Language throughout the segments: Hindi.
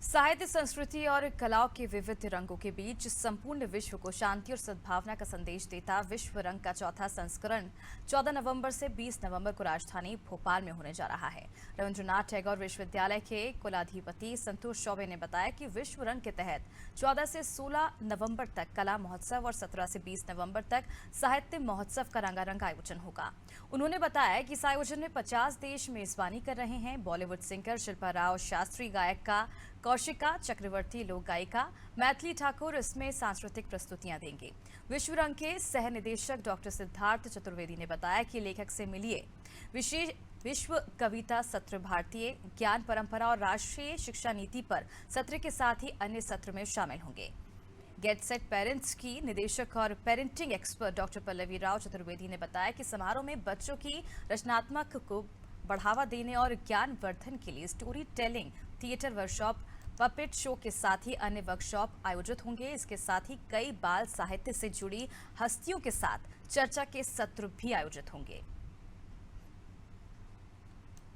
साहित्य, संस्कृति और कलाओं के विविध रंगों के बीच संपूर्ण विश्व को शांति और सद्भावना का संदेश देता विश्व रंग का चौथा संस्करण 14 नवंबर से 20 नवंबर को राजधानी भोपाल में होने जा रहा है। रविंद्रनाथ टैगोर विश्वविद्यालय के कुलाधिपति संतोष चौबे ने बताया कि विश्व रंग के तहत 14 से 16 नवंबर तक कला महोत्सव और 17 से 20 नवंबर तक साहित्य महोत्सव का रंगारंग आयोजन होगा। उन्होंने बताया कि इस आयोजन में 50 देश मेजबानी कर रहे हैं। बॉलीवुड सिंगर शिल्पा राव, शास्त्रीय गायिका कौशिका चक्रवर्ती, लोक गायिका मैथिली ठाकुर इसमें सांस्कृतिक प्रस्तुतियां देंगे। विश्व रंग के सह निदेशक डॉक्टर सिद्धार्थ चतुर्वेदी ने बताया कि लेखक से मिलिए विशेष विश्व कविता सत्र, भारतीय ज्ञान परंपरा और राष्ट्रीय शिक्षा नीति पर सत्र के साथ ही अन्य सत्र में शामिल होंगे। गेट सेट पेरेंट्स की निदेशक और parenting expert doctor Pallavi Rao Chaturvedi ने बताया कि समारोह में बच्चों की रचनात्मक को बढ़ावा देने और ज्ञान वर्धन के लिए story telling, theatre workshop, puppet show के साथ ही अन्य वर्कशॉप आयोजित होंगे। इसके साथ ही कई बाल साहित्य से जुड़ी हस्तियों के साथ चर्चा के सत्र भी आयोजित होंगे।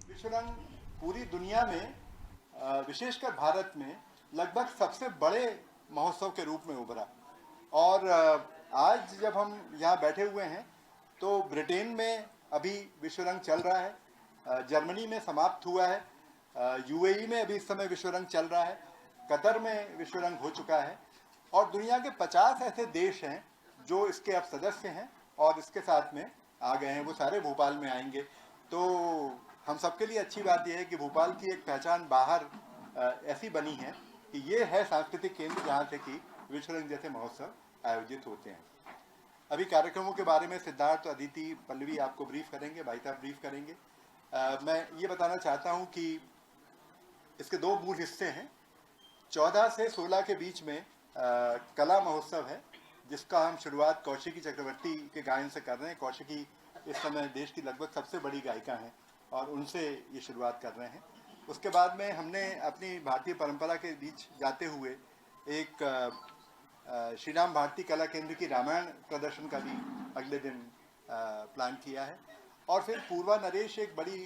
विश्व रंग पूरी दुनिया में विशेषकर भारत में लगभग सबसे बड़े महोत्सव के रूप में उभरा। और आज जब हम यहाँ बैठे हुए हैं तो ब्रिटेन में अभी विश्व रंग चल रहा है, जर्मनी में समाप्त हुआ है, यूएई में अभी इस समय विश्व रंग चल रहा है, कतर में विश्व रंग हो चुका है और दुनिया के 50 ऐसे देश हैं जो इसके अब सदस्य हैं और इसके साथ में आ गए हैं। वो सारे भोपाल में आएंगे। तो हम सबके लिए अच्छी बात यह है कि भोपाल की एक पहचान बाहर ऐसी बनी है कि ये है सांस्कृतिक केंद्र जहाँ से कि विश्व रंग जैसे महोत्सव आयोजित होते हैं। अभी कार्यक्रमों के बारे में सिद्धार्थ, अदिति, पल्लवी आपको ब्रीफ करेंगे, भाई साहब ब्रीफ करेंगे। मैं ये बताना चाहता हूँ कि इसके दो मूल हिस्से हैं। 14 से 16 के बीच में कला महोत्सव है जिसका हम शुरुआत कौशिकी चक्रवर्ती के गायन से कर रहे हैं। कौशिकी इस समय देश की लगभग सबसे बड़ी गायिका हैं और उनसे ये शुरुआत कर रहे हैं। उसके बाद में हमने अपनी भारतीय परंपरा के बीच जाते हुए एक श्री राम भारती कला केंद्र की रामायण प्रदर्शन का भी अगले दिन प्लान किया है। और फिर पूर्वा नरेश एक बड़ी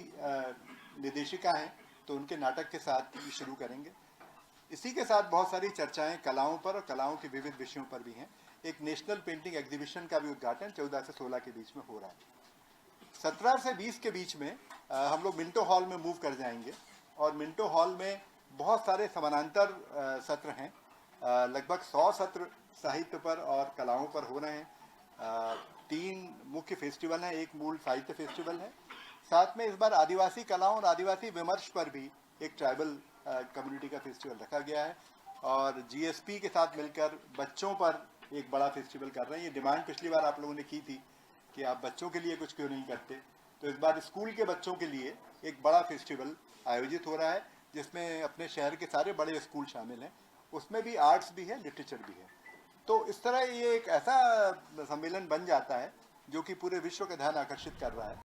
निर्देशिका हैं तो उनके नाटक के साथ शुरू करेंगे। इसी के साथ बहुत सारी चर्चाएं कलाओं पर और कलाओं के विविध विषयों पर भी हैं। एक नेशनल पेंटिंग एग्जीबिशन का भी उद्घाटन 14 से 16 के बीच में हो रहा है। 17 से 20 के बीच में हम लोग मिंटो हॉल में मूव कर जाएंगे और मिंटो हॉल में बहुत सारे समानांतर सत्र हैं। लगभग 100 सत्र साहित्य पर और कलाओं पर हो रहे हैं। 3 मुख्य फेस्टिवल हैं, एक मूल साहित्य फेस्टिवल है, साथ में इस बार आदिवासी कलाओं और आदिवासी विमर्श पर भी एक ट्राइबल कम्युनिटी का फेस्टिवल रखा गया है और जीएसपी के साथ मिलकर बच्चों पर एक बड़ा फेस्टिवल कर रहे हैं। ये डिमांड पिछली बार आप लोगों ने की थी कि आप बच्चों के लिए कुछ क्यों नहीं करते, तो इस बार स्कूल के बच्चों के लिए एक बड़ा फेस्टिवल आयोजित हो रहा है जिसमें अपने शहर के सारे बड़े स्कूल शामिल हैं। उसमें भी आर्ट्स भी है, लिटरेचर भी है। तो इस तरह ये एक ऐसा सम्मेलन बन जाता है जो कि पूरे विश्व का ध्यान आकर्षित कर रहा है।